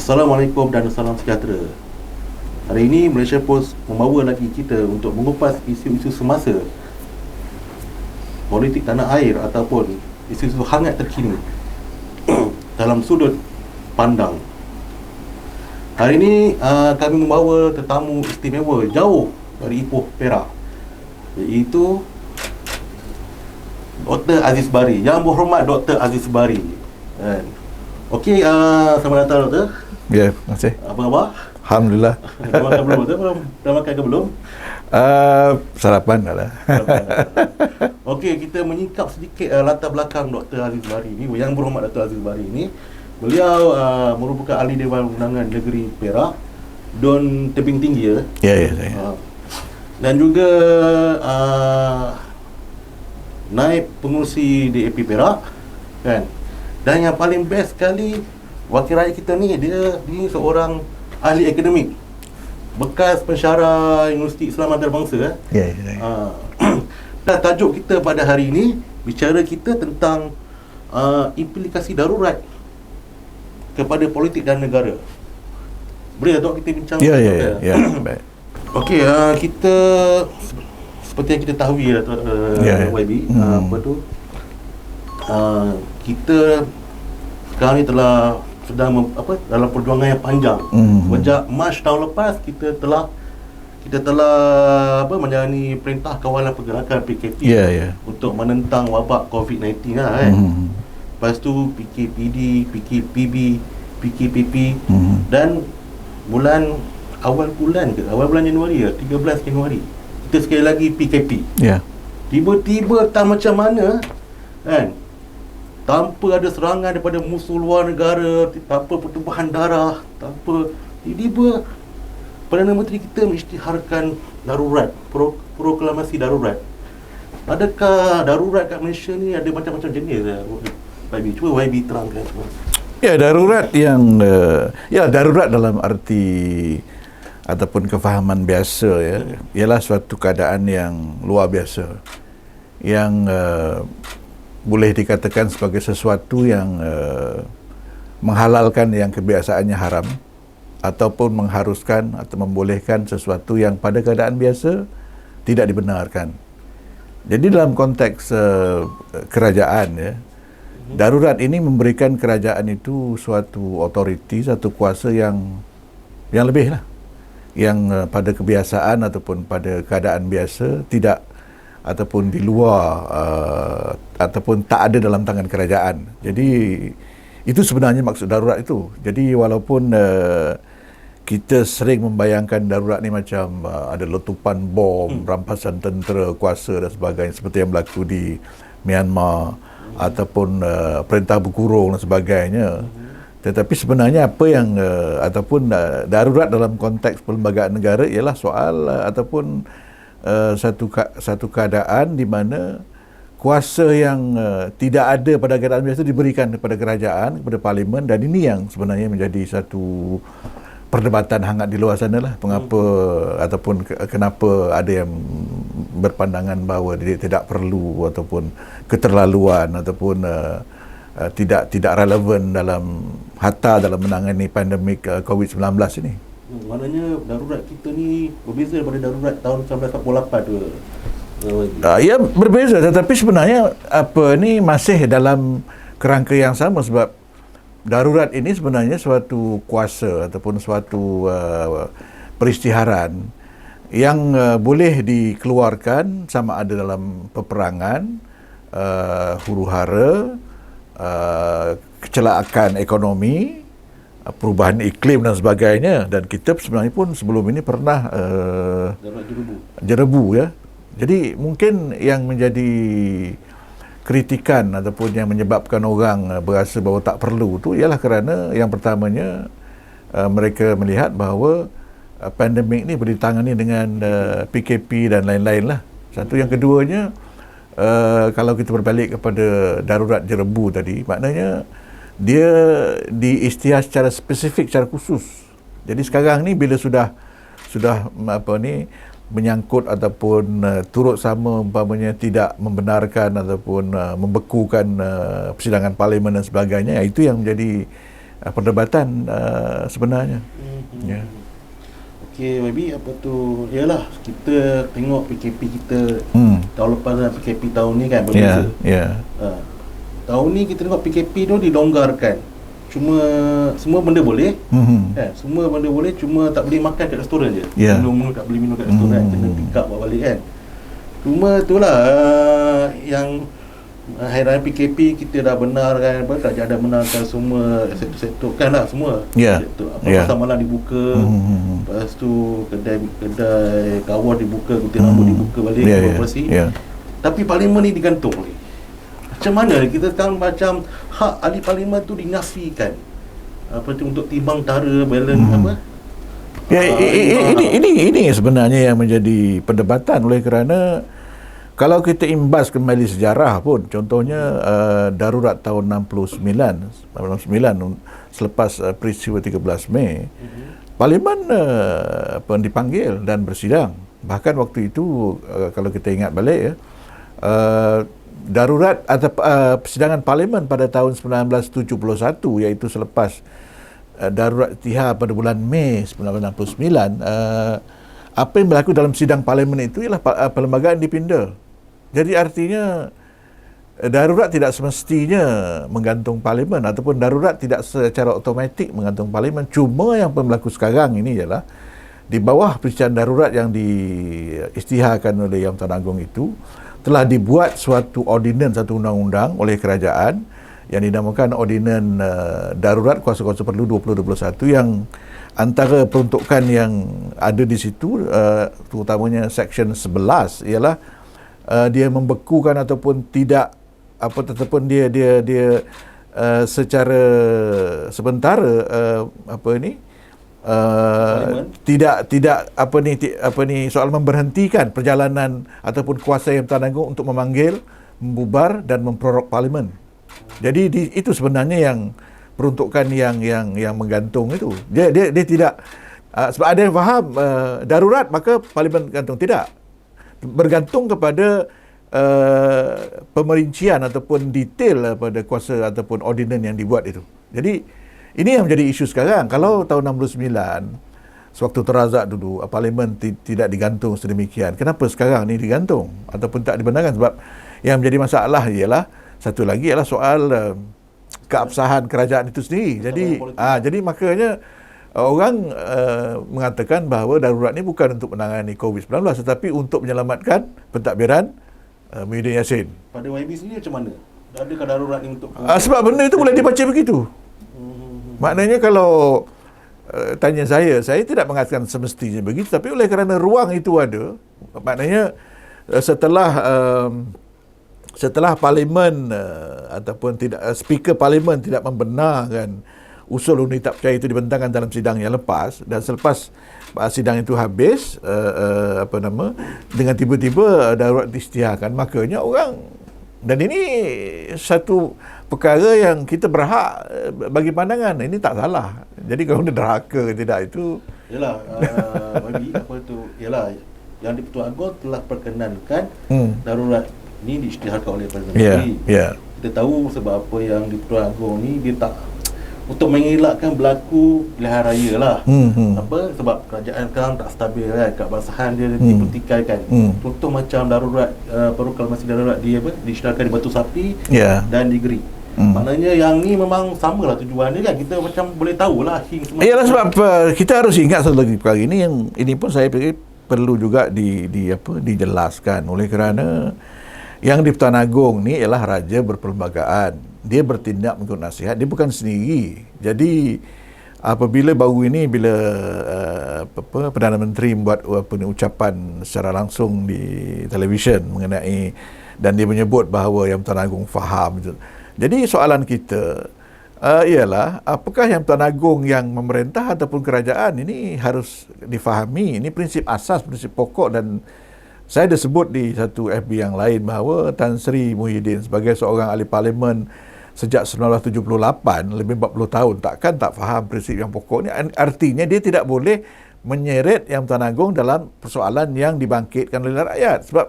Assalamualaikum dan salam sejahtera. Hari ini Malaysia Post membawa lagi kita untuk mengupas isu-isu semasa, politik tanah air ataupun isu-isu hangat terkini dalam sudut pandang. Hari ini kami membawa tetamu istimewa jauh dari Ipoh, Perak, iaitu Dr. Aziz Bari. Yang berhormat Dr. Aziz Bari. Okey, selamat datang Doktor. Ya, terima kasih. Apa khabar? Alhamdulillah. Dah makan belum Doktor? Dah makan ke belum? Sarapan dah lah. Okey, kita menyingkap sedikit latar belakang Dr. Aziz Bari ni. Yang berhormat Dr. Aziz Bari ni, beliau merupakan ahli Dewan Undangan Negeri Perak, Don Tebing Tinggi ya. Ya, saya. Dan juga naib pengurusi DAP Perak, kan. Dan yang paling best sekali, wakil rakyat kita ni, dia seorang ahli akademik, bekas pensyarah Universiti Islam Antarabangsa. Ya. Dan tajuk kita pada hari ini, bicara kita tentang implikasi darurat kepada politik dan negara. Boleh tak kita bincang? Ya. Baik. Okey, kita seperti yang kita tahu YB, apa tu? Kita sekarang ni telah dalam perjuangan yang panjang. Sejak Mac tahun lepas kita telah menjalani perintah kawalan pergerakan PKP untuk menentang wabak COVID-19 lah kan. Lepas tu PKPD, PKPB, PKPP dan awal bulan Januari 13 Januari kita sekali lagi PKP. Tiba-tiba tak macam mana kan, tanpa ada serangan daripada musuh luar negara, tanpa pertumpahan darah, tanpa, tiba-tiba Perdana Menteri kita mengisytiharkan darurat, proklamasi darurat. Adakah darurat kat Malaysia ni ada macam-macam jenis? YB, cuba YB terangkan semua. Ya, darurat yang darurat dalam arti ataupun kefahaman biasa ya, ialah suatu keadaan yang luar biasa yang boleh dikatakan sebagai sesuatu yang menghalalkan yang kebiasaannya haram, ataupun mengharuskan atau membolehkan sesuatu yang pada keadaan biasa tidak dibenarkan. Jadi dalam konteks kerajaan ya, darurat ini memberikan kerajaan itu suatu otoriti, satu kuasa yang lebih lah, yang pada kebiasaan ataupun pada keadaan biasa tidak, ataupun di luar ataupun tak ada dalam tangan kerajaan. Jadi itu sebenarnya maksud darurat itu. Jadi walaupun kita sering membayangkan darurat ni macam ada letupan bom, rampasan tentera kuasa dan sebagainya seperti yang berlaku di Myanmar, ataupun perintah berkurung dan sebagainya. Tetapi sebenarnya apa yang ataupun darurat dalam konteks perlembagaan negara ialah soal ataupun satu keadaan di mana kuasa yang tidak ada pada keadaan biasa diberikan kepada kerajaan, kepada parlimen, dan ini yang sebenarnya menjadi satu perdebatan hangat di luar sana lah. Mengapa ataupun kenapa ada yang berpandangan bahawa dia tidak perlu ataupun keterlaluan ataupun tidak relevan dalam menangani pandemik COVID-19 ini. Maknanya darurat kita ni berbeza daripada darurat tahun 1948 tu. Ya, berbeza, tetapi sebenarnya masih dalam kerangka yang sama, sebab darurat ini sebenarnya suatu kuasa ataupun suatu peristiharan yang boleh dikeluarkan sama ada dalam peperangan, huru-hara, kecelakaan ekonomi, perubahan iklim dan sebagainya. Dan kita sebenarnya pun sebelum ini pernah jerebu ya. Jadi mungkin yang menjadi kritikan ataupun yang menyebabkan orang berasa bahawa tak perlu tu ialah kerana yang pertamanya mereka melihat bahawa pandemik ni boleh ditangani dengan PKP dan lain-lain lah. Satu. Yang keduanya, kalau kita berbalik kepada darurat jerebu tadi, maknanya dia diisytihar secara spesifik, secara khusus. Jadi sekarang ni bila sudah menyangkut ataupun turut sama umpamanya tidak membenarkan ataupun membekukan persidangan parlimen dan sebagainya, itu yang menjadi perdebatan sebenarnya. Ya. Okey, maybe apa tu, yalah kita tengok PKP kita tahun lepas dan PKP tahun ni kan berbeza. Tahun ni kita tengok PKP tu dilonggarkan. Cuma semua benda boleh. Kan? Semua benda boleh, cuma tak boleh makan kat restoran je. Minum tak boleh minum kat restoran, kena pick up bawa balik kan. Cuma itulah yang hari raya PKP kita dah benarkan, kerajaan dah benarkan semua sektor-sektor kan lah semua. Pasar malam dibuka, lepas tu kedai kawar dibuka, gunting rambut dibuka balik, beroperasi. Tapi parlimen ni digantung lagi. Macam mana kita sekarang macam hak ahli parlimen tu dinafikan. Apa tu, untuk timbang tara balance apa? Ini sebenarnya yang menjadi perdebatan, oleh kerana kalau kita imbas kembali sejarah pun, contohnya darurat tahun 69 selepas peristiwa 13 Mei, parlimen dipanggil dan bersidang. Bahkan waktu itu kalau kita ingat balik darurat atau persidangan parlimen pada tahun 1971, iaitu selepas darurat Ittihad pada bulan Mei 1969, apa yang berlaku dalam sidang parlimen itu ialah perlembagaan dipinda. Jadi artinya darurat tidak semestinya menggantung parlimen, ataupun darurat tidak secara automatik menggantung parlimen. Cuma yang berlaku sekarang ini ialah di bawah perisian darurat yang diisytiharkan oleh Yang Bertuan Agong itu telah dibuat suatu ordinans, satu undang-undang oleh kerajaan yang dinamakan Ordinan Darurat Kuasa-Kuasa Perlu 2021, yang antara peruntukan yang ada di situ, terutamanya Section 11, ialah dia membekukan ataupun tidak ataupun dia secara sementara tidak soal memberhentikan perjalanan ataupun kuasa Yang Bertuan Agong untuk memanggil, membubar dan memprorok parlimen. Jadi itu sebenarnya yang peruntukan yang menggantung itu. Dia tidak sebab ada yang faham darurat maka parlimen gantung. Tidak. Bergantung kepada pemerincian ataupun detail pada kuasa ataupun ordinan yang dibuat itu. Jadi ini yang menjadi isu sekarang. Kalau tahun 69 sewaktu terazak dulu parlimen tidak digantung sedemikian, kenapa sekarang ni digantung ataupun tak dibenarkan? Sebab yang menjadi masalah ialah satu lagi ialah soal keabsahan kerajaan itu sendiri. Jadi makanya orang mengatakan bahawa darurat ni bukan untuk menangani COVID-19 tetapi untuk menyelamatkan pentadbiran Muhyiddin Yassin. Pada YB sendiri macam mana? Adakah darurat ni untuk sebab benda itu boleh dibaca begitu. Maknanya kalau tanya saya tidak mengatakan semestinya begitu, tapi oleh kerana ruang itu ada, maknanya setelah parlimen ataupun speaker parlimen tidak membenarkan usul undi tak percaya itu dibentangkan dalam sidang yang lepas, dan selepas sidang itu habis dengan tiba-tiba darurat diisytiharkan, makanya orang, dan ini satu perkara yang kita berhak bagi pandangan ini tak salah. Jadi kalau dia derhaka ke tidak itu yalah bagi apa tu, yalah Yang di-Pertuan Agong telah perkenankan darurat ni diisytiharkan oleh Perdana Menteri. Kita tahu sebab apa yang di-Pertuan Agong ni dia tak untuk mengelakkan berlaku pilihan raya lah. Sebab kerajaan sekarang tak stabil kan, keabsahan dia dipertikaikan. Contoh macam darurat proklamasi darurat diisytiharkan di Batu Sapi dan di Geri. Maknanya yang ni memang samalah tujuannya kan, kita macam boleh tahulah iyalah sebab kita harus ingat satu lagi perkara ini, yang ini pun saya fikir perlu juga dijelaskan, oleh kerana Yang di-Pertuan Agong ni ialah raja berperlembagaan. Dia bertindak mengikut nasihat, dia bukan sendiri. Jadi apabila baru ini bila Perdana Menteri membuat ucapan secara langsung di televisyen mengenai, dan dia menyebut bahawa Yang Bertuan Agong faham. Jadi soalan kita ialah apakah Yang Bertuan Agong yang memerintah ataupun kerajaan ini harus difahami. Ini prinsip asas, prinsip pokok, dan saya ada sebut di satu FB yang lain bahawa Tan Sri Muhyiddin sebagai seorang ahli parlimen sejak 1978, lebih 40 tahun, takkan tak faham prinsip yang pokok ni. Artinya dia tidak boleh menyeret Yang Bertuan Agong dalam persoalan yang dibangkitkan oleh rakyat. Sebab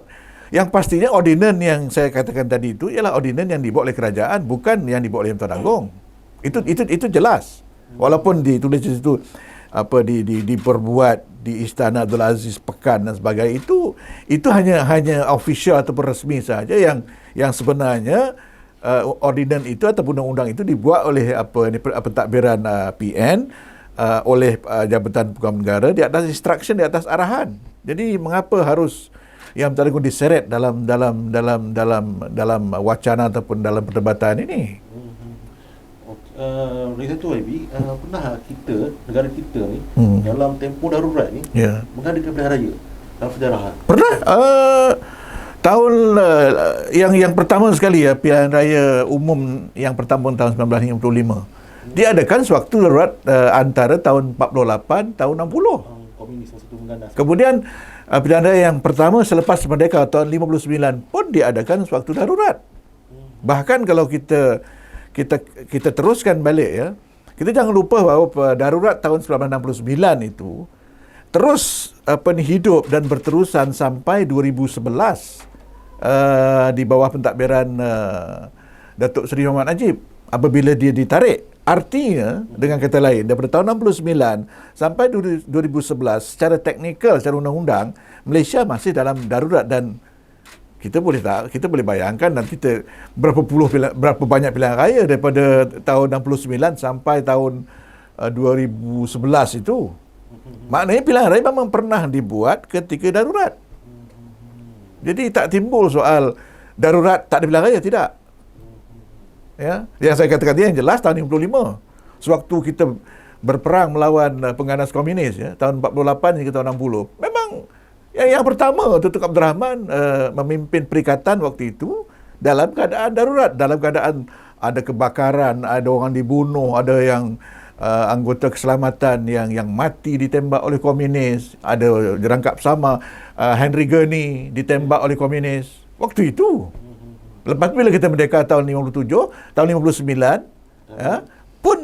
yang pastinya ordinan yang saya katakan tadi itu ialah ordinan yang dibuat oleh kerajaan, bukan yang dibuat oleh Yang Bertuan Agong. Itu jelas. Walaupun ditulis di situ diperbuat di Istana Abdul Aziz Pekan dan sebagainya, itu hanya official ataupun resmi saja. Yang sebenarnya ordinan itu ataupun undang-undang itu dibuat oleh pentadbiran PN, oleh Jabatan Peguam Negara di atas instruction, di atas arahan. Jadi mengapa harus yang tadi diseret dalam wacana ataupun dalam perdebatan ini? Dari satu YB, pernah negara kita ni dalam tempoh darurat ni mengadakan pilihan raya dalam sejarah? Pernah. Tahun yang pertama sekali pilihan raya umum yang pertama tahun 1955 diadakan sewaktu darurat antara tahun 48 tahun 60. Komunis satu mengganas. Kemudian pilihan raya yang pertama selepas merdeka tahun 59 pun diadakan sewaktu darurat. Bahkan kalau kita teruskan balik kita jangan lupa bahawa darurat tahun 1969 itu terus hidup dan berterusan sampai 2011 di bawah pentadbiran Datuk Seri Muhammad Najib apabila dia ditarik. Artinya dengan kata lain daripada tahun 69 sampai 2011 secara teknikal, secara undang-undang Malaysia masih dalam darurat. Dan kita boleh bayangkan dan kita berapa banyak pilihan raya daripada tahun 69 sampai tahun 2011 itu. Maknanya pilihan raya memang pernah dibuat ketika darurat. Jadi tak timbul soal darurat tak ada pilihan raya, tidak. Ya, yang saya katakan yang jelas tahun 55 sewaktu kita berperang melawan pengganas komunis tahun 48 hingga tahun 60. Memang yang pertama Datuk Abdul Rahman memimpin perikatan waktu itu dalam keadaan darurat, dalam keadaan ada kebakaran, ada orang dibunuh, ada yang anggota keselamatan yang mati ditembak oleh komunis, ada dirangkap sama Henry Gurney ditembak oleh komunis waktu itu. Lepas bila kita merdeka tahun 57, tahun 59 pun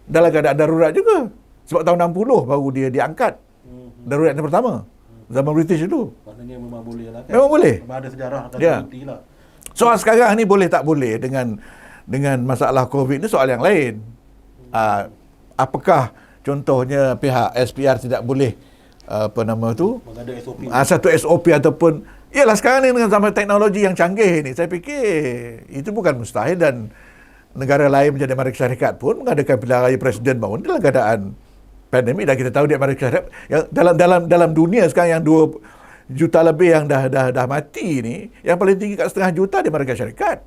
dalam keadaan darurat juga. Sebab tahun 60 baru dia diangkat. Darurat yang pertama. Zaman British itu. Maknanya memang boleh lah kan? Memang boleh. Memang ada sejarah dan bukti lah. Soal sekarang ni boleh tak boleh dengan masalah COVID ni soal yang lain. Apakah contohnya pihak SPR tidak boleh mengada SOP. Satu SOP ataupun ialah sekarang ni dengan zaman teknologi yang canggih ni, saya fikir itu bukan mustahil dan negara lain menjadi Amerika Syarikat pun mengadakan pilihan raya presiden baru dalam keadaan pandemik. Dan kita tahu di Amerika Syarikat yang dalam dunia sekarang yang 2 juta lebih yang dah mati ni, yang paling tinggi kat 0.5 juta di Amerika Syarikat.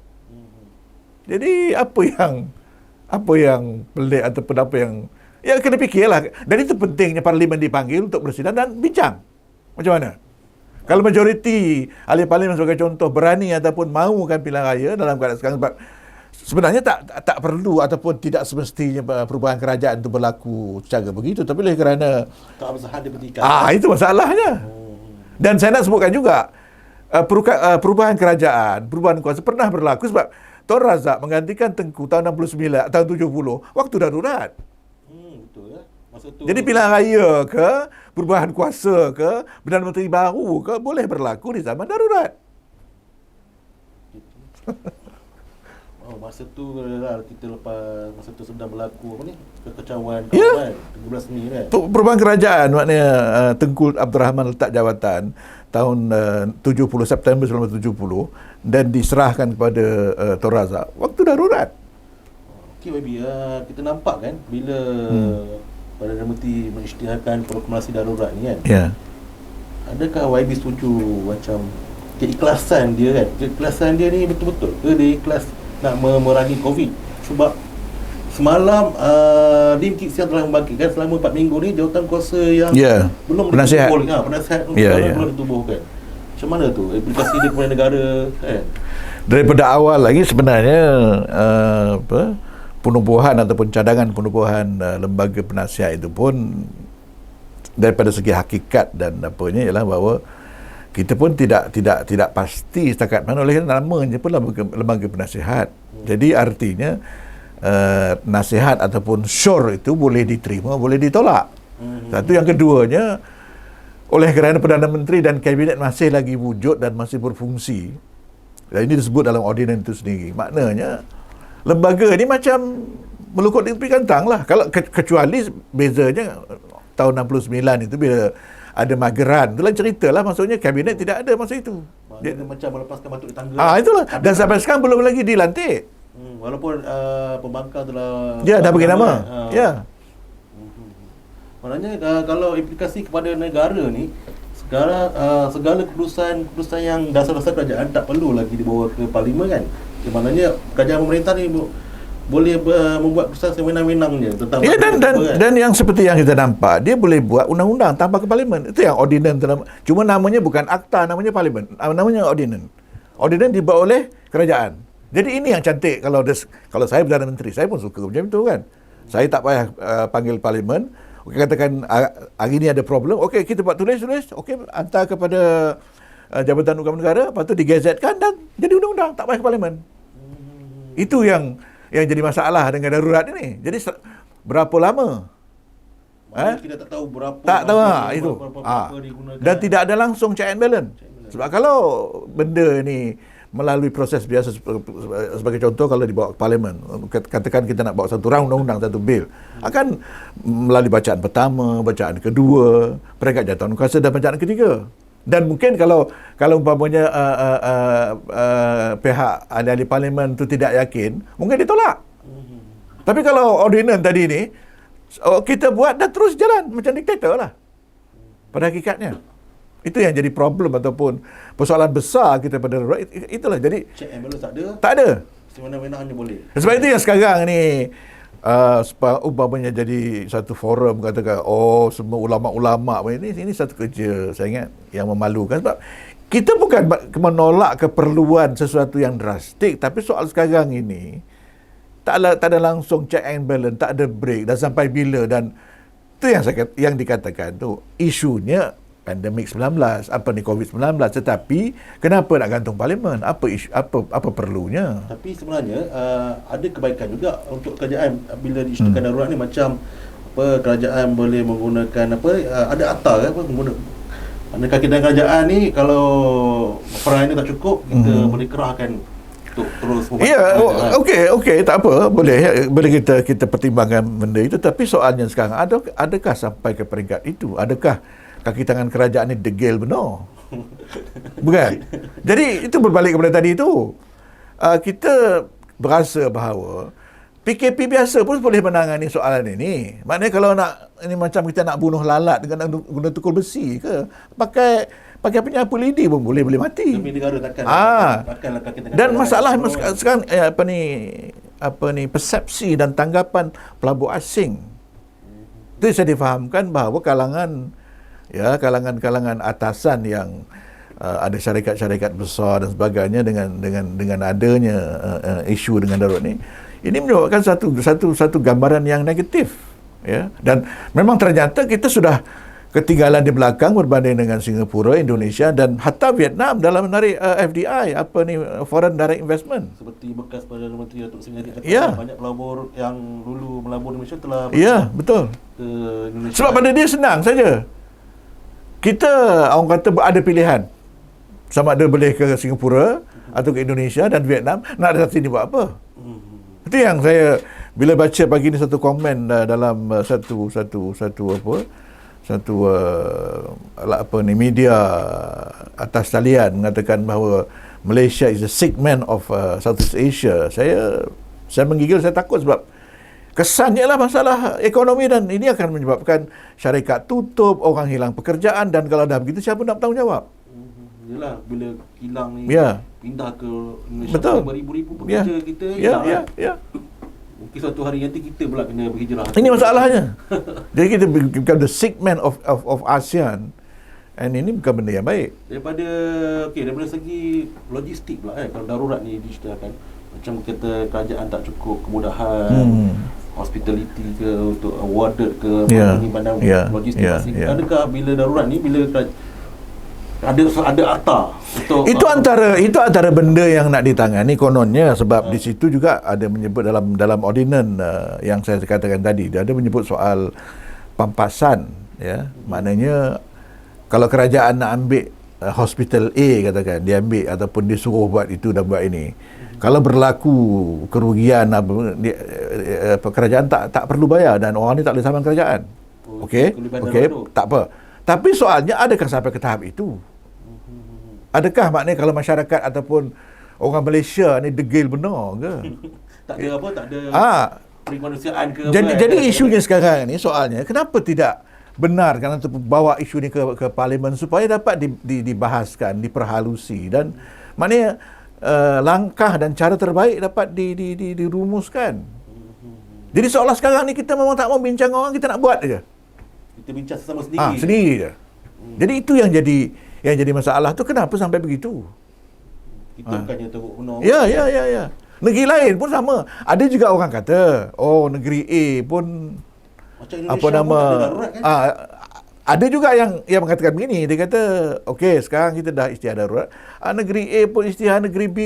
Jadi apa yang pelik ataupun apa yang kena fikirlah. Dan itu pentingnya parlimen dipanggil untuk bersidang dan bincang. Macam mana? Kalau majoriti ahli parlimen sebagai contoh berani ataupun mahukan pilihan raya dalam keadaan sekarang, sebab sebenarnya tak perlu ataupun tidak semestinya perubahan kerajaan itu berlaku secara begitu, tapi oleh kerana tak bersahaja dia bertikai. Itu masalahnya. Dan saya nak sebutkan juga perubahan kerajaan, perubahan kuasa pernah berlaku sebab Tun Razak menggantikan Tengku tahun 69, tahun 70 waktu darurat. Betul ya. Masa tu jadi pilihan raya ke perubahan kuasa ke Perdana Menteri baru ke boleh berlaku di zaman darurat. Masa tu kita lepas masa tu sedang berlaku kekacauan kawalan 13 ni kan. Perubahan kerajaan maknanya Tengku Abdul Rahman letak jawatan tahun 70 September 1970 dan diserahkan kepada Tun Razak waktu darurat. Okey YB, kita nampak kan bila Perdana Menteri mengisytiharkan proklamasi darurat ni kan. Ya. Adakah YB setuju macam keikhlasan dia kan? Keikhlasan dia ni betul-betul ke dia ikhlas nak memerangi COVID? Sebab semalam Lim Kit Siang telah membagikan selama 4 minggu ni jawatan kuasa yang belum penasihat. Penasihat belum ditubuhkan. Macam mana tu implikasi dia kepada negara kan? Daripada awal lagi sebenarnya penubuhan ataupun cadangan penubuhan lembaga penasihat itu pun daripada segi hakikat dan apanya ialah bahawa kita pun tidak pasti setakat mana, oleh namanya pun lembaga penasihat. Jadi artinya nasihat ataupun syur itu boleh diterima, boleh ditolak. Satu, yang keduanya oleh kerana Perdana Menteri dan Kabinet masih lagi wujud dan masih berfungsi, dan ini disebut dalam ordinan itu sendiri, maknanya lembaga ni macam melukut di tepi kantang lah. Kalau kecuali bezanya tahun 69 itu bila ada mageran, itulah cerita lah, maksudnya kabinet tidak ada masa itu. Dia macam melepaskan batu di tangga. Itulah. Dan sampai sekarang belum lagi dilantik. Walaupun pembangkang telah dah bagi nama. Ya. Maknanya kalau implikasi kepada negara ni, sekarang segala keputusan yang dasar-dasar kerajaan tak perlu lagi dibawa ke parlimen kan. Maknanya kerajaan pemerintah ni boleh membuat keputusan sewenang-wenang je tentang dan yang seperti yang kita nampak, dia boleh buat undang-undang tanpa ke parlimen. Itu yang ordinance. Cuma namanya bukan akta, namanya parlimen. Namanya ordinance. Ordinance dibuat oleh kerajaan. Jadi ini yang cantik kalau saya Perdana Menteri, saya pun suka macam itu kan. Saya tak payah panggil parlimen. Katakan hari ni ada problem, okey kita buat tulis, okey hantar kepada Jabatan Hukum Negara, lepas tu digazetkan dan jadi undang-undang, tak payah ke parlimen. Itu yang jadi masalah dengan darurat ini. Jadi berapa lama? Kita tak tahu berapa. Tak tahu itu. Dan tidak ada langsung check and balance. Sebab kalau benda ni melalui proses biasa, sebagai contoh kalau dibawa ke parlimen, katakan kita nak bawa satu round undang-undang, satu bil, akan melalui bacaan pertama, bacaan kedua, peringkat jawatan kuasa dan bacaan ketiga. Dan mungkin kalau umpamanya pihak ahli parlimen tu tidak yakin, mungkin ditolak. Tapi kalau ordinance tadi ni kita buat dan terus jalan macam diktator lah pada hakikatnya. Itu yang jadi problem ataupun persoalan besar kita pada darurat. Itulah jadi check and balance tak ada. Tak ada. Sewenang-wenangnya boleh. Sebab itu yang sekarang ni umpamanya jadi satu forum katakan semua ulama-ulama ini satu kerja saya ingat yang memalukan, sebab kita bukan menolak keperluan sesuatu yang drastik, tapi soal sekarang ini tak ada langsung check and balance, tak ada break, dan sampai bila. Dan itu yang dikatakan tu isunya pandemik 19, COVID-19, tetapi kenapa nak gantung parlimen? Apa perlunya? Tapi sebenarnya ada kebaikan juga untuk kerajaan bila diisytikan darurat ni, macam kerajaan boleh menggunakan ada akta manakala kita kerajaan ni kalau perangai ni tak cukup, kita boleh kerahkan untuk terus membantu. Okey, tak apa, boleh kita pertimbangkan benda itu. Tapi soalnya sekarang adakah sampai ke peringkat itu? Adakah kaki tangan kerajaan ni degil benar? Bukan? Jadi itu berbalik kepada tadi itu. Kita berasa bahawa PKP biasa pun boleh menangani soalan ini. Maknanya kalau ini macam kita nak bunuh lalat dengan guna tukul besi ke, pakai penyapu lidi pun boleh mati. Demi negara takkan kaki tangan. Dan masalah sekarang persepsi dan tanggapan pelabur asing. Itu saya difahamkan bahawa kalangan atasan yang ada syarikat-syarikat besar dan sebagainya dengan adanya isu dengan darurat ini menyebabkan satu gambaran yang negatif, ya. Dan memang ternyata kita sudah ketinggalan di belakang berbanding dengan Singapura, Indonesia dan hatta Vietnam dalam menarik FDI, foreign direct investment. Seperti bekas Perdana Menteri Datuk Seri Najib kata, banyak pelabur yang dulu melabur di Malaysia telah betul ke Indonesia. Sebab pada dia senang saja. Kita orang kata ada pilihan, sama ada boleh ke Singapura atau ke Indonesia dan Vietnam, nak datang sini buat apa? Itu yang saya bila baca pagi ni satu komen dalam satu media atas talian mengatakan bahawa Malaysia is a sick man of Southeast Asia. Saya menggigil, saya takut sebab kesannya lah masalah ekonomi, dan ini akan menyebabkan syarikat tutup, orang hilang pekerjaan, dan kalau dah begitu siapa nak bertanggung jawab? Yalah, bila hilang ni pindah ke Indonesia, betul, beribu-ribu pekerja kita hilang. Mungkin suatu hari nanti kita pula kena berhijrah. Ini masalahnya. Jadi kita become the sick man of ASEAN, and ini bukan benda yang baik. Daripada segi logistik pula kalau darurat ni disediakan, macam kita kerajaan tak cukup kemudahan hospitality ke untuk warded ke bandar logistik asing. Adakah bila darurat ni, bila ada akta untuk itu antara benda yang nak ditangani kononnya, sebab di situ juga ada menyebut dalam ordinance yang saya katakan tadi, dia ada menyebut soal pampasan, ya. Maknanya kalau kerajaan nak ambil hospital A, katakan dia ambil ataupun disuruh buat itu dan buat ini, Kalau berlaku kerugian kerajaan tak perlu bayar dan orang ni tak boleh saman kerajaan. Okey, tak apa. Tapi soalnya adakah sampai ke tahap itu? Adakah maknanya kalau masyarakat ataupun orang Malaysia ni degil benar ke? Tak ada apa, tak ada kemanusiaan ke jadi isunya sekarang ni soalnya kenapa tidak benarkan untuk bawa isu ni ke parlimen supaya dapat dibahaskan, diperhalusi dan maknanya langkah dan cara terbaik dapat dirumuskan. Jadi seolah sekarang ni kita memang tak mau bincang orang, kita nak buat aja. Kita bincang sesama sendiri. Sendiri je. Jadi itu yang jadi masalah tu, kenapa sampai begitu? Kita bukannya teruk benar. Ya. Negeri lain pun sama. Ada juga orang kata, negeri A pun macam Indonesia pun tak ada darurat kan? Ada juga yang mengatakan begini. Dia kata, okey, sekarang kita dah istiadat darurat. Negeri A pun istiadat, negeri B.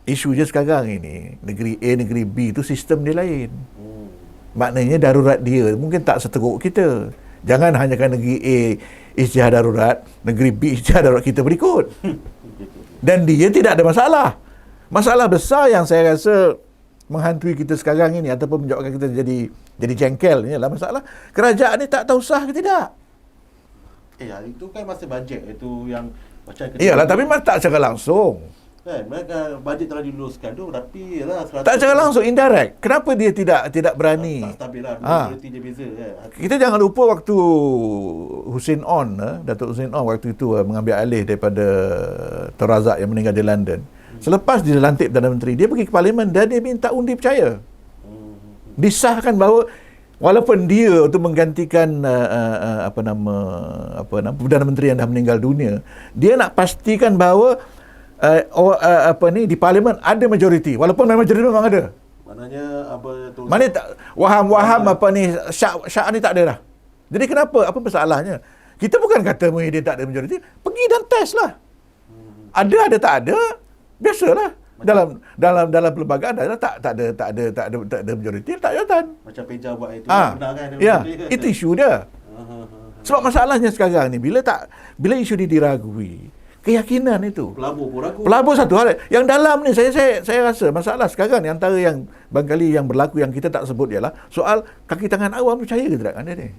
Isu je sekarang ini. Negeri A, negeri B tu sistem dia lain. Maknanya darurat dia mungkin tak seteruk kita. Jangan hanyakan negeri A istiadat darurat, negeri B istiadat darurat, kita berikut. Dan dia tidak ada masalah. Masalah besar yang saya rasa menghantui kita sekarang ini ataupun menyebabkan kita jadi jengkel ni adalah masalah kerajaan ni tak tahu sah ke tidak. Itu kan masa bajet itu yang macam iyalah, tapi tak secara langsung. Kan mereka bajet telah diluluskan tu, tapi yalah tak secara langsung, indirect. Kenapa dia tidak berani? Tak stabil lah, kualiti dia beza kan. Kita jangan lupa waktu Datuk Hussein On waktu itu mengambil alih daripada Tun Razak yang meninggal di London. Selepas dia dilantik Perdana Menteri, dia pergi ke parlimen dan dia minta undi percaya. Disahkan bahawa walaupun dia untuk menggantikan Perdana Menteri yang dah meninggal dunia, dia nak pastikan bahawa di parlimen ada majoriti, walaupun memang majoriti memang ada. Maknanya waham syak ni tak ada dah. Jadi kenapa? Apa masalahnya? Kita bukan kata Muhyiddin tak ada majoriti, pergi dan test lah. Ada tak ada, biasalah. Dalam perlembagaan tak ada majoriti, tak jawatan. Macam Peja buat itu benar kan? Itu isu dia. Sebab masalahnya sekarang ni bila isu ni diragui, keyakinan itu. Pelabur pun ragu. Pelabur satu hal. Yang dalam ni saya rasa masalah sekarang ni antara yang barangkali yang berlaku yang kita tak sebut ialah soal kaki tangan awam percaya ke tidak anda ni.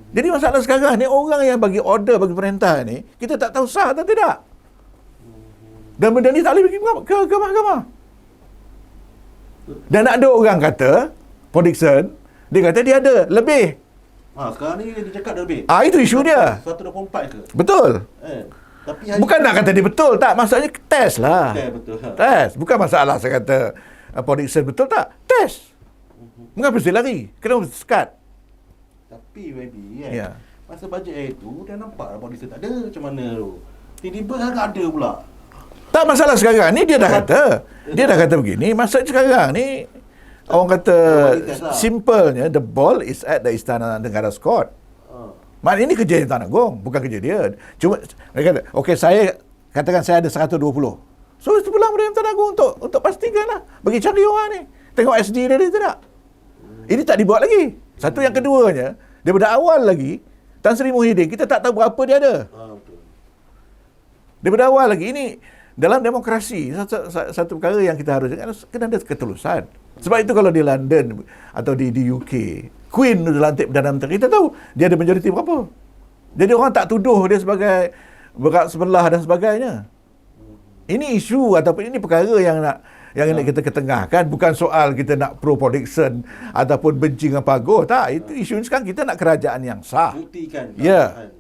Jadi masalah sekarang ni orang yang bagi order, bagi perintah ni, kita tak tahu sah atau tidak. Dan benda ni tak boleh pergi ke mahkamah. Dan ada orang kata, Podikson, dia kata dia ada lebih. Sekarang ni dia cakap dah lebih. Itu isu dia. 124 ke? Betul. Tapi bukan nak kata dia betul tak, maksudnya test lah. Betul. Test. Bukan masalah saya kata Podikson betul tak? Test. Mengapa dia lari? Kenapa sekat? Tapi baby masa bajet itu dia nampak Podikson tak ada macam mana tu. Tiba-tiba ada pula. Tak masalah sekarang ni dia dah kata begini. Maksud sekarang ni orang kata simpelnya the ball is at the Istana Negara Scott. Maknanya ini kerja Tan Agong, bukan kerja dia. Cuma dia kata, okey saya katakan saya ada 120. So pulang pada Tan Agong untuk pastikanlah bagi cari orang ni. Tengok SD dia tidak. Ini tak dibuat lagi. Satu, yang keduanya, daripada awal lagi Tan Sri Muhyiddin kita tak tahu berapa dia ada. Daripada awal lagi ini dalam demokrasi satu perkara yang kita harus kena ada ketulusan. Sebab itu kalau di London atau di UK, Queen dilantik Perdana Menteri, kita tahu dia ada majoriti berapa. Jadi orang tak tuduh dia sebagai berat sebelah dan sebagainya. Ini isu ataupun ini perkara yang nak kita ketengahkan, bukan soal kita nak pro Podikson ataupun benci dengan Pagoh, tak. Itu isu sekarang kita nak kerajaan yang sah. Buktikan. Ya.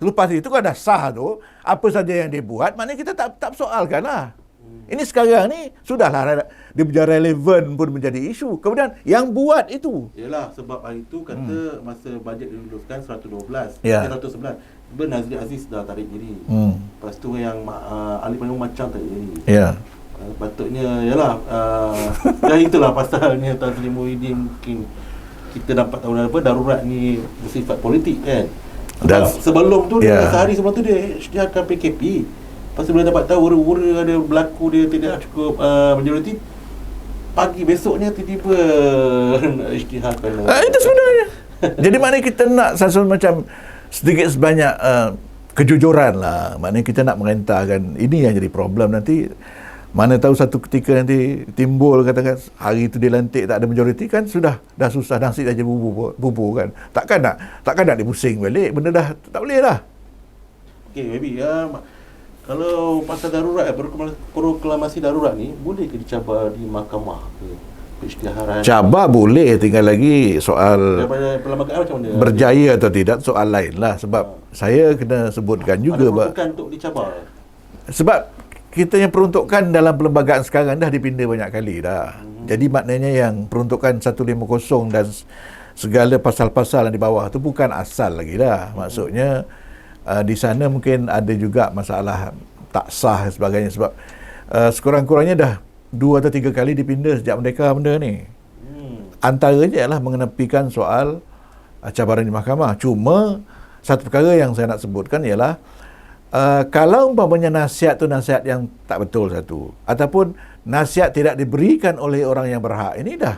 Lepas itu kalau dah sah tu, apa saja yang dia buat, maknanya kita tak persoalkan lah. Ini sekarang ni, sudahlah dia menjadi relevan pun menjadi isu. Kemudian, yang buat itu. Yalah, sebab hari itu kata masa bajet diluluskan 112, 111. Nazri Aziz dah tarik diri. Lepas tu yang Ali Panjang macam tarik diri. Patutnya, yalah, dah itulah pasalnya Tan Sri Muhyiddin mungkin kita dapat tahu apa, darurat ni bersifat politik kan. Sebelum tu sehari sebelum tu dia isytiharkan PKP. Lepas tu bila dapat tahu wura-wura ada berlaku dia tidak cukup majoriti, pagi besoknya tiba-tiba isytiharkan. Itu sebenarnya. Jadi maknanya kita nak sesuatu macam sedikit sebanyak kejujuran lah. Maknanya kita nak merentahkan. Ini yang jadi problem nanti. Mana tahu satu ketika nanti timbul katakan hari itu dilantik tak ada majoriti kan dah susah nasi aja bubur kan. Takkan nak dipusing balik, benda dah tak boleh dah. Okey, maybe kalau pasal darurat proklamasi darurat ni boleh ke dicabar di mahkamah ke? Pengisytiharan. Cabar boleh, tinggal lagi soal perlembagaan macam mana? Berjaya atau tidak soal lain lah, sebab saya kena sebutkan juga bukan untuk dicabar. Sebab kita yang peruntukan dalam perlembagaan sekarang dah dipindah banyak kali dah. Jadi maknanya yang peruntukan 150 dan segala pasal-pasal yang di bawah tu bukan asal lagi dah. Maksudnya di sana mungkin ada juga masalah tak sah dan sebagainya, sebab sekurang-kurangnya dah 2 atau 3 kali dipindah sejak merdeka benda ni. Antaranya ialah mengenepikan soal cabaran di mahkamah. Cuma satu perkara yang saya nak sebutkan ialah kalau umpamanya nasihat tu nasihat yang tak betul satu, ataupun nasihat tidak diberikan oleh orang yang berhak, ini dah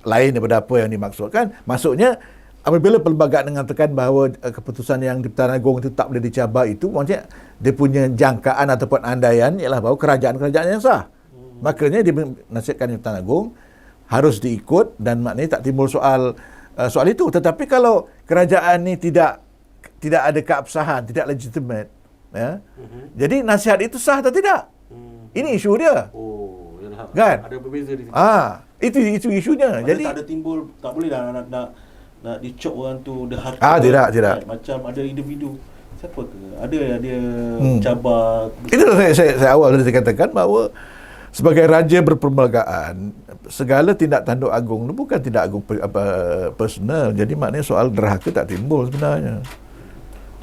lain daripada apa yang dimaksudkan. Maksudnya apabila perlembagaan mengatakan bahawa keputusan yang di Pertuan Agong itu tak boleh dicabar, itu maksudnya dia punya jangkaan ataupun andaian ialah bahawa kerajaan-kerajaan yang sah. Makanya dia nasihatkan di Pertuan Agong harus diikut, dan maknanya tak timbul soal itu. Tetapi kalau kerajaan ni tidak ada keabsahan, tidak legitimate, ya. Jadi nasihat itu sah atau tidak? Ini isu dia. Oh, yalah. Kan? Ada berbeza di itu situ. isunya. Maksudnya Jadi tak ada timbul, tak boleh dah nak dicop orang tu derhaka. Tidak. Macam ada individu. Siapa ke? Ada yang dia cabar. Itu saya awal tadi katakan bahawa sebagai raja berperlembagaan, segala tindak tanduk agung itu bukan tindak agung personal. Jadi maknanya soal derhaka tak timbul sebenarnya.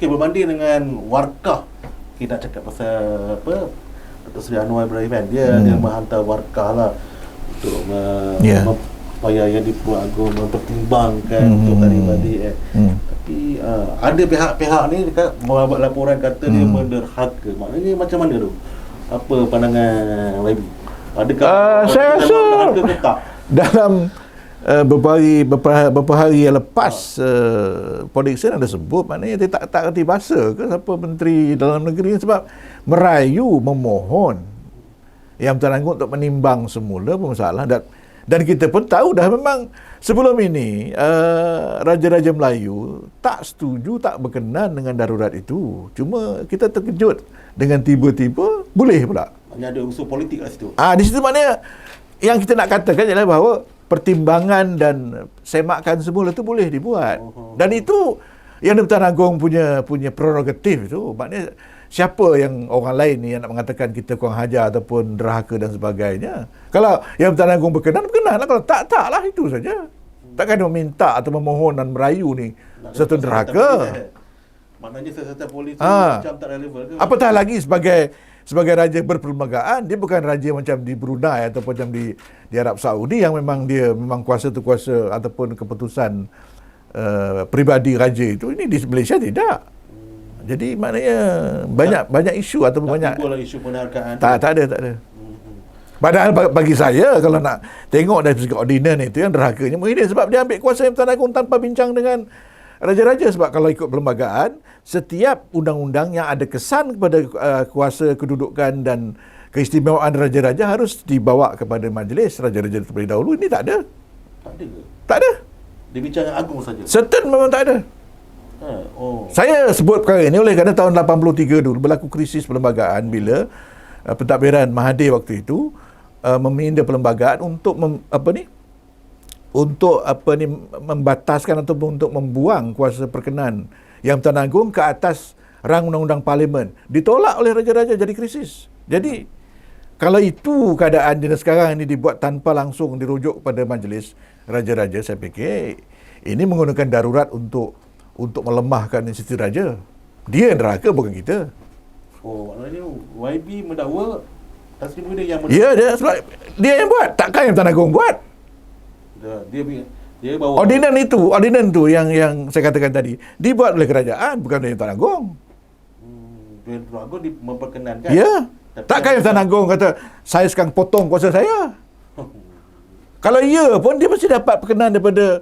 Okey, berbanding dengan warkah, kita cakap pasal apa, Datuk Seri Anwar Ibrahim kan, dia menghantar warkah lah untuk supaya yang di Pertuan Agong mempertimbangkan untuk tarikh balik Tapi ada pihak-pihak ni dekat membuat laporan kata dia menderhaka. Maknanya macam mana tu? Apa pandangan YB? Adakah saya rasa dalam beberapa hari yang lepas Podiksen ada sebut, maknanya dia tak reti bahasa ke siapa Menteri Dalam Negeri, sebab merayu memohon yang Pertuan Agong untuk menimbang semula masalah, dan kita pun tahu dah memang sebelum ini Raja-Raja Melayu tak setuju, tak berkenan dengan darurat itu. Cuma kita terkejut dengan tiba-tiba boleh pula. Hanya ada unsur politik kat situ. Di situ maknanya yang kita nak katakan ialah bahawa pertimbangan dan semakan semula itu boleh dibuat. Dan itu yang Pertuan Agong punya prerogatif itu. Maknanya siapa yang orang lain ni yang nak mengatakan kita kurang hajar ataupun derhaka dan sebagainya. Kalau yang Pertuan Agong berkenan lah. Kalau taklah itu saja. Takkan dia meminta atau memohon dan merayu ni satu derhaka. Maknanya siasatan politik macam tak relevan ke? Apatah lagi sebagai raja berperlembagaan, dia bukan raja macam di Brunei ataupun macam di Arab Saudi yang memang kuasa tu kuasa ataupun keputusan peribadi raja itu. Ini di Malaysia tidak. Jadi maknanya banyak isu atau banyak isu penghargaan. Tak ada. Padahal bagi saya, kalau nak tengok dari segi ordinan itu, yang derhakanya Muhyiddin, sebab dia ambil kuasa yang Pertuan Agong tanpa bincang dengan raja-raja. Sebab kalau ikut perlembagaan, setiap undang-undang yang ada kesan kepada kuasa kedudukan dan keistimewaan raja-raja harus dibawa kepada majlis raja-raja terlebih dahulu. Ini tak ada. Tak ada ke? Tak ada. Dia bincang dengan Agong saja. Certain memang tak ada. Saya sebut perkara ini oleh kerana tahun 83 dulu berlaku krisis perlembagaan bila pentadbiran Mahathir waktu itu meminda perlembagaan untuk membataskan ataupun untuk membuang kuasa perkenan yang Pertuan Agong ke atas rang undang-undang parlimen. Ditolak oleh raja-raja, jadi krisis. Jadi kalau itu keadaan di sekarang ini dibuat tanpa langsung dirujuk pada majlis raja-raja, saya fikir ini menggunakan darurat untuk melemahkan institusi raja. Dia yang derhaka, bukan kita. Maknanya YB mendakwa Tan Sri Muhyiddin yang Ya, dia yang buat. Takkan yang Pertuan Agong buat. Dia bawa Ordinan tu yang saya katakan tadi dibuat oleh kerajaan, bukan oleh Pertuan Agong. Pertuan Agong memperkenankan. Ya. Takkan yang Pertuan Agong kata saya sekarang potong kuasa saya. Kalau ya pun dia mesti dapat perkenan daripada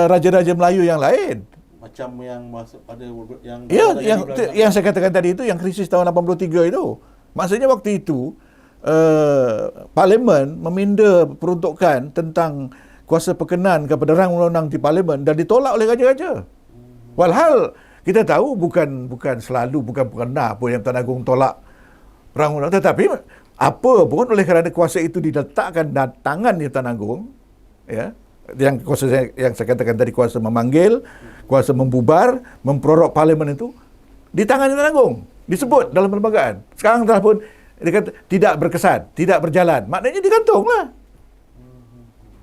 raja-raja Melayu yang lain. Macam yang masuk pada yang saya katakan tadi itu, yang krisis tahun 83 itu. Maksudnya waktu itu Parlimen meminda peruntukan tentang kuasa perkenan kepada rang undang-undang di Parlimen dan ditolak oleh raja-raja. Walhal kita tahu bukan selalu bukan pernah pun yang Tuan Agong tolak rang undang, tetapi apa pun oleh kerana kuasa itu diletakkan dalam tangan di Tuan Agong, ya, yang kuasa yang saya katakan tadi, kuasa memanggil, kuasa membubar, memperorok Parlimen itu di tangan Tuan Agong, disebut dalam perlembagaan. Sekarang telah pun dia kata tidak berkesan, tidak berjalan, maknanya digantunglah.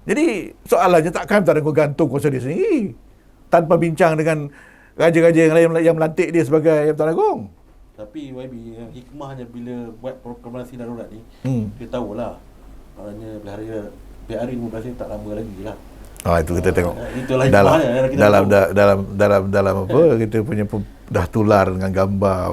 Jadi soalannya takkan Tuan Agong gantung kuasa dia sendiri tanpa bincang dengan raja-raja yang lain yang melantik dia sebagai Tuan Agong. Tapi YB, yang hikmahnya bila buat proklamasi darurat ni, dia tahulah maknanya PRN 15 ni tak lama lagi lah. Itu kita tengok Itulah dalam hikmahnya kita dalam apa kita punya dah tular dengan gambar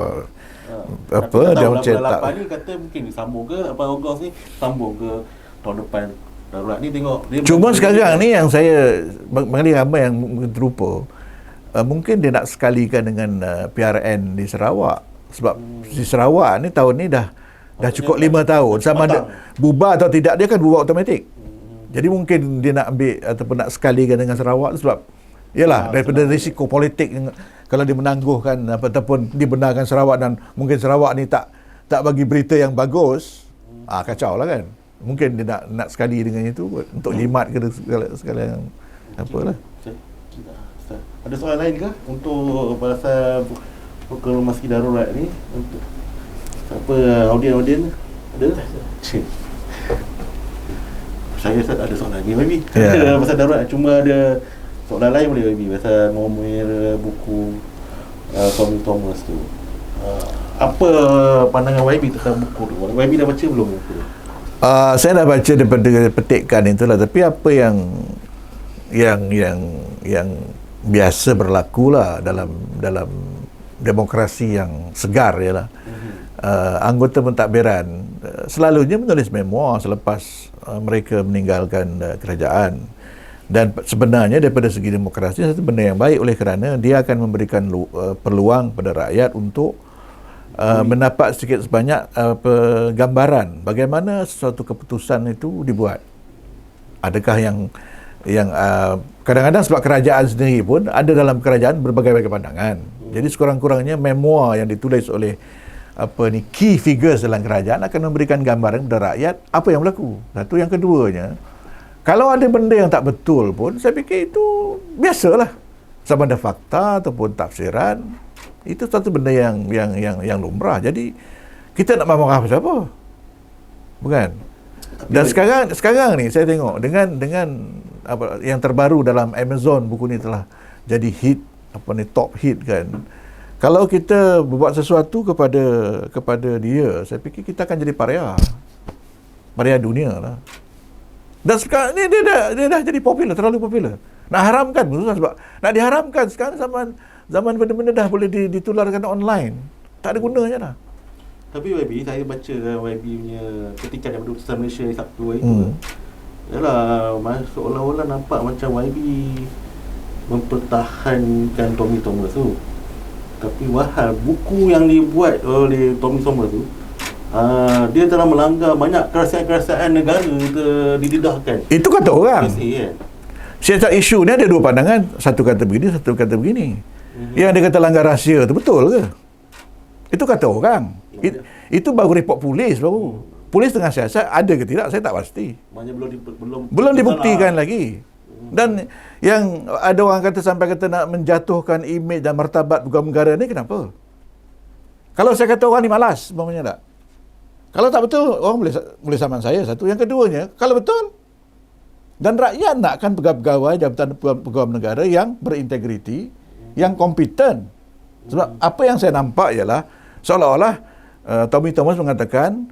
apa dia dia cetak. Ni kata mungkin disambung ke apa Ogos ni sambung ke tahun depan darurat ni, tengok dia. Cuma sekarang ni yang saya mengenai ramai yang terlupa, mungkin dia nak sekalikan dengan PRN di Sarawak, sebab di Sarawak ni tahun ni dah cukup 5 tahun, sama ada bubar atau tidak dia kan bubar automatik. Jadi mungkin dia nak ambil ataupun nak sekalikan dengan Sarawak sebab yalah daripada risiko politik kalau dia menangguhkan ataupun dibenarkan Sarawak dan mungkin Sarawak ni tak bagi berita yang bagus, kacau lah kan. Mungkin dia nak sekali dengan itu untuk jimat ke segala yang apalah. Ada soalan lain ke untuk pasal proklamasi darurat ni? Untuk apa audien ada? Saya tak ada soalan lagi baby. Ada pasal darurat, cuma ada soalan lain boleh baby pasal Momer buku Tommy Thomas tu. Apa pandangan YB tentang buku tu? YB dah baca belum buku tu? Saya dah baca daripada petikan itulah, tapi apa yang biasa berlaku lah dalam demokrasi yang segar ialah anggota pentadbiran selalunya menulis memoir selepas mereka meninggalkan kerajaan. Dan sebenarnya daripada segi demokrasi satu benda yang baik, oleh kerana dia akan memberikan peluang pada rakyat untuk mendapat sedikit sebanyak gambaran bagaimana sesuatu keputusan itu dibuat. Adakah yang kadang-kadang sebab kerajaan sendiri pun ada dalam kerajaan berbagai-bagai pandangan. Jadi sekurang-kurangnya memoir yang ditulis oleh key figures dalam kerajaan akan memberikan gambaran kepada rakyat apa yang berlaku. Satu, yang keduanya, kalau ada benda yang tak betul pun saya fikir itu biasalah. Sama ada fakta ataupun tafsiran, itu satu benda yang lumrah. Jadi kita nak marah siapa? Bukan. Dan sekarang ni saya tengok dengan apa yang terbaru dalam Amazon, buku ni telah jadi hit, top hit kan. Kalau kita berbuat sesuatu kepada dia, saya fikir kita akan jadi pariah dunia lah. Dan sekarang ni dia dah jadi popular, terlalu popular. Nak haramkan pun susah, sebab nak diharamkan sekarang zaman benda-benda dah boleh ditularkan online. Tak ada gunanya dah. Tapi YB, saya baca YB punya ketika yang Keputusan Malaysia Sabtu itu. Yalah, seolah-olah nampak macam YB mempertahankan Tommy Thomas tu. Tapi wahal buku yang dibuat oleh Tommy Thomas tu, dia telah melanggar banyak kerajaan negara didedahkan. Itu kata orang. Kan? Siasat isu ni ada dua pandangan. Satu kata begini, satu kata begini. Yang dia kata langgar rahsia tu betul ke? Itu kata orang. Itu baru report polis baru. Polis tengah siasat, ada ke tidak saya tak pasti. Belum dibuktikan lagi. Dan yang ada orang kata sampai kata nak menjatuhkan imej dan martabat peguam negara ni, kenapa? Kalau saya kata orang ni malas, umpamanya tak? Kalau tak betul, orang boleh saman saya. Satu. Yang keduanya, kalau betul, dan rakyat nakkan pegawai jabatan peguam negara yang berintegriti, yang kompeten. Sebab apa yang saya nampak ialah seolah-olah Tommy Thomas mengatakan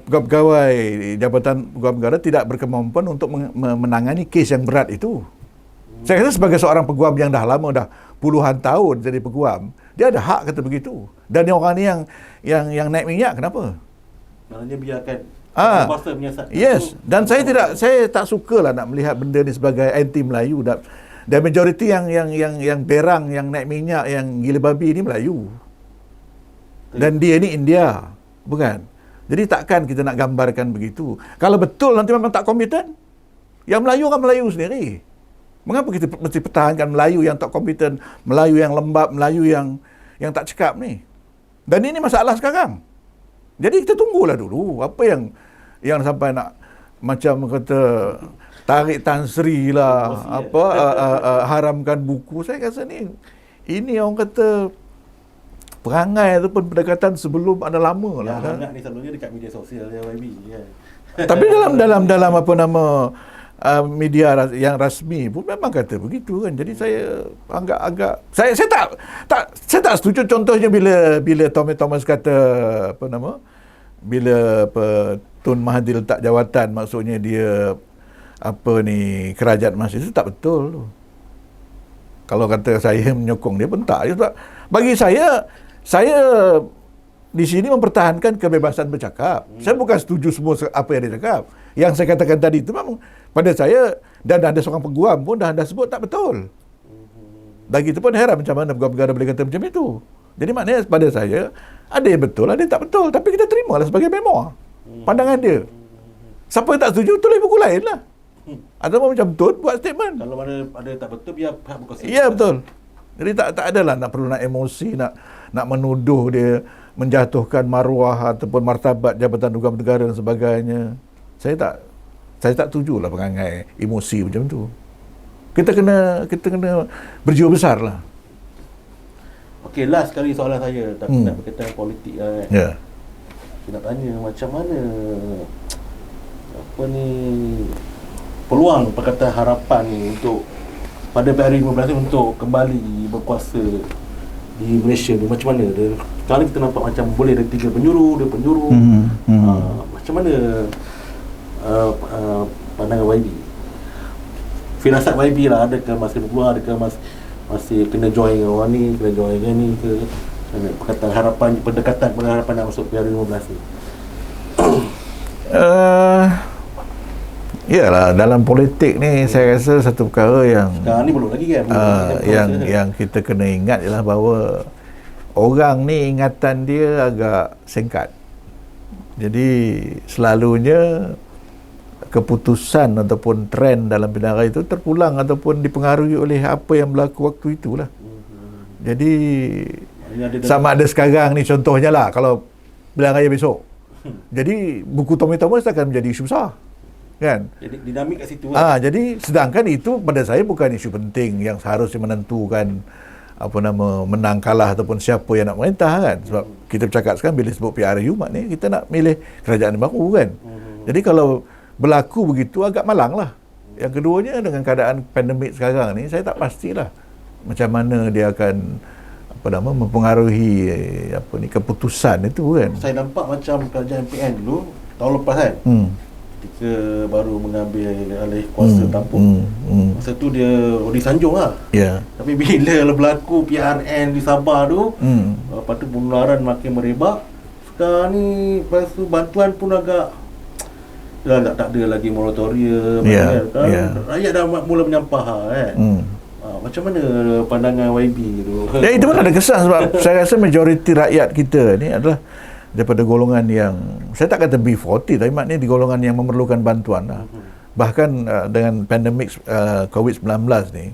pegawai jabatan peguam negara tidak berkemampuan untuk menangani kes yang berat itu. Saya kata sebagai seorang peguam yang dah lama, dah puluhan tahun jadi peguam, dia ada hak kata begitu. Dan orang ni yang naik minyak, kenapa? Maknanya biarkan kuasa menyiasat. Yes, dan saya tak sukalah nak melihat benda ni sebagai anti Melayu. Dan majoriti yang berang, yang naik minyak, yang gila babi ni Melayu. Dan dia ni India, bukan? Jadi takkan kita nak gambarkan begitu. Kalau betul nanti memang tak kompeten, yang Melayu kan Melayu sendiri. Mengapa kita mesti pertahankan Melayu yang tak kompeten, Melayu yang lembab, Melayu yang tak cekap ni? Dan ini masalah sekarang. Jadi kita tunggulah dulu apa yang sampai nak macam kata tarik Tan Sri lah, haramkan buku. Saya rasa ini orang kata perangai ataupun pendekatan sebelum ada lama lah. Yang hangat ni selalunya dekat media sosial ya, YB. Ya. Tapi dalam apa nama media yang rasmi pun memang kata begitu kan. Jadi saya agak saya tak setuju contohnya bila Thomas kata apa nama, bila Tun Mahathir letak jawatan, maksudnya dia kerajaan emas itu tak betul. Kalau kata saya menyokong dia pun tak. Bagi saya di sini mempertahankan kebebasan bercakap. Saya bukan setuju semua apa yang dia cakap. Yang saya katakan tadi itu memang pada saya, dan ada seorang peguam pun dah sebut tak betul. Dan kita pun heran macam mana peguam-peguam boleh kata macam itu. Jadi maknanya pada saya ada yang betul, ada yang tak betul. Tapi kita terimalah sebagai memor pandangan dia. Siapa yang tak setuju, tulis buku lain lah. Atau macam Tun buat statement. Kalau ada tak betul, biar pihak berkuasa. Ya, betul. Jadi tak adalah perlu nak emosi, nak menuduh dia menjatuhkan maruah ataupun martabat Jabatan Dugaan Negara dan sebagainya. Saya tak tujulah perangai emosi macam tu. Kita kena berjiwa besar lah. Okey, last sekali soalan saya, tapi nak berkaitan politik lah kan. Ya. Saya nak tanya macam mana peluang Pakatan Harapan ni untuk pada PRU15 ni untuk kembali berkuasa di Malaysia ni, macam mana? Sekarang kita nampak macam boleh ada 3 penjuru, 2 penjuru. Macam mana pandangan YB? Firasat YB lah, adakah masih berpeluang, adakah masih kena join orang ni, kena join dengan ni ke? Pakatan Harapan, pendekatan Pakatan Harapan nak masuk PRU15 ni. Yalah, dalam politik ni saya rasa satu perkara yang sekarang ni belum lagi kan, yang kita kena ingat ialah bahawa orang ni ingatan dia agak singkat. Jadi selalunya keputusan ataupun trend dalam pilihan raya itu terpulang ataupun dipengaruhi oleh apa yang berlaku waktu itulah. Jadi sama ada sekarang ni contohnya lah, kalau pilihan raya besok, jadi buku Tommy Thomas akan menjadi isu besar. Kan? Jadi dinamik kat situ lah. Jadi sedangkan itu pada saya bukan isu penting yang seharusnya menentukan menang kalah ataupun siapa yang nak merintah kan. Sebab kita bercakap sekarang bila sebut PRU, maknanya kita nak milih kerajaan baru kan. Jadi kalau berlaku begitu agak malang lah. Yang keduanya dengan keadaan pandemik sekarang ni, saya tak pastilah macam mana dia akan mempengaruhi keputusan itu kan. Saya nampak macam kerajaan PN dulu tahun lepas kan. Ketika baru mengambil alih kuasa tampung, masa tu dia di Sanjung lah. Tapi bila berlaku PRN di Sabah tu, lepas tu penularan makin merebak. Sekarang ni lepas tu bantuan pun agak tak ada lagi moratorium kan. Rakyat dah mula menyampah kan. Macam mana pandangan YB tu? Itu pun ada kesan sebab saya rasa majoriti rakyat kita ni adalah daripada golongan yang, saya tak kata B40, tapi maknanya di golongan yang memerlukan bantuan lah. Bahkan dengan pandemik COVID-19 ni,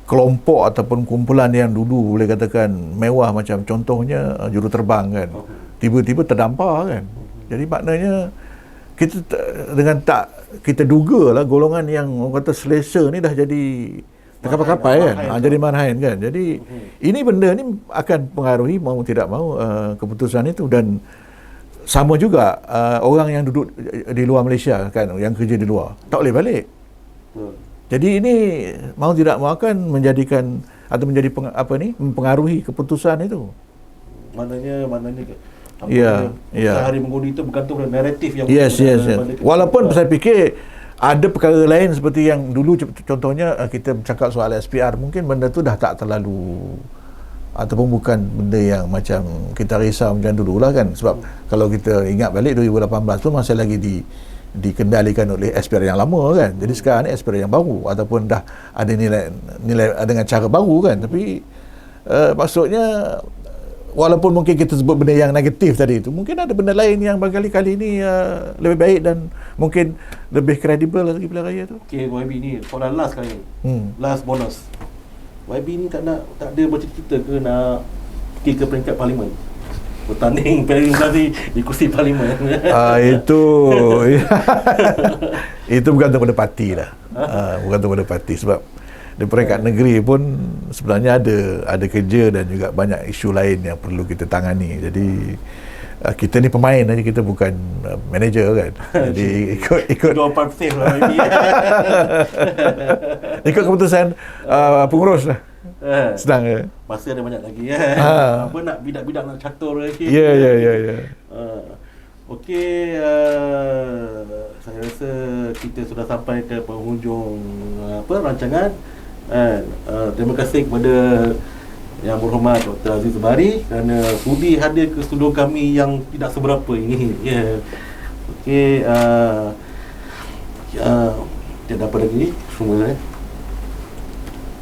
kelompok ataupun kumpulan yang dulu boleh katakan mewah, macam contohnya juruterbang kan, tiba-tiba terdampar kan. Jadi maknanya kita duga lah golongan yang orang kata selesa ni dah jadi terkapai-kapai kan, jadi marhain kan. Jadi ini benda ni akan pengaruhi mau tidak mau keputusan itu. Dan sama juga orang yang duduk di luar Malaysia kan, yang kerja di luar tak boleh balik. Jadi ini mau tidak mau akan menjadikan atau menjadi mempengaruhi keputusan itu. Maknanya hari mengundi itu bergantung pada naratif yang yes. Walaupun saya fikir ada perkara lain seperti yang dulu, contohnya kita bercakap soal SPR, mungkin benda tu dah tak terlalu ataupun bukan benda yang macam kita risau macam dulu lah kan. Sebab kalau kita ingat balik 2018 tu masih lagi dikendalikan oleh SPR yang lama kan. Jadi sekarang ni SPR yang baru ataupun dah ada nilai dengan cara baru kan. Tapi maksudnya walaupun mungkin kita sebut benda yang negatif tadi itu, mungkin ada benda lain yang barangkali ini lebih baik dan mungkin lebih kredibel lagi pilihan raya tu. Okay, YB ni soalan last kali ni. Last bonus. YB ni tak ada bercita ke nak pergi ke peringkat parlimen, bertanding parlimen di kursi parlimen? Itu bergantung pada parti lah. Bergantung pada parti, sebab di peringkat negeri pun sebenarnya ada kerja dan juga banyak isu lain yang perlu kita tangani. Jadi kita ni pemain aja, kita bukan manager kan. Jadi ikut ikut keputusan pengurus lah. Sedang masih ada banyak lagi apa nak bidak-bidak nak catur lagi. Ya. Okey, saya rasa kita sudah sampai ke penghujung rancangan. Terima kasih kepada Yang Berhormat Dr. Aziz Bari kerana sudi hadir ke studio kami yang tidak seberapa ini. Okey, tiada apa lagi semua.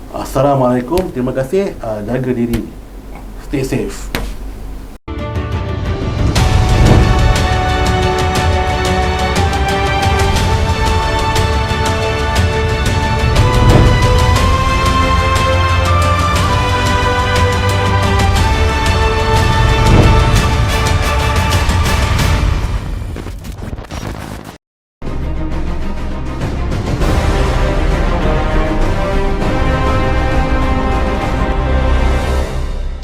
Assalamualaikum, terima kasih, jaga diri, stay safe.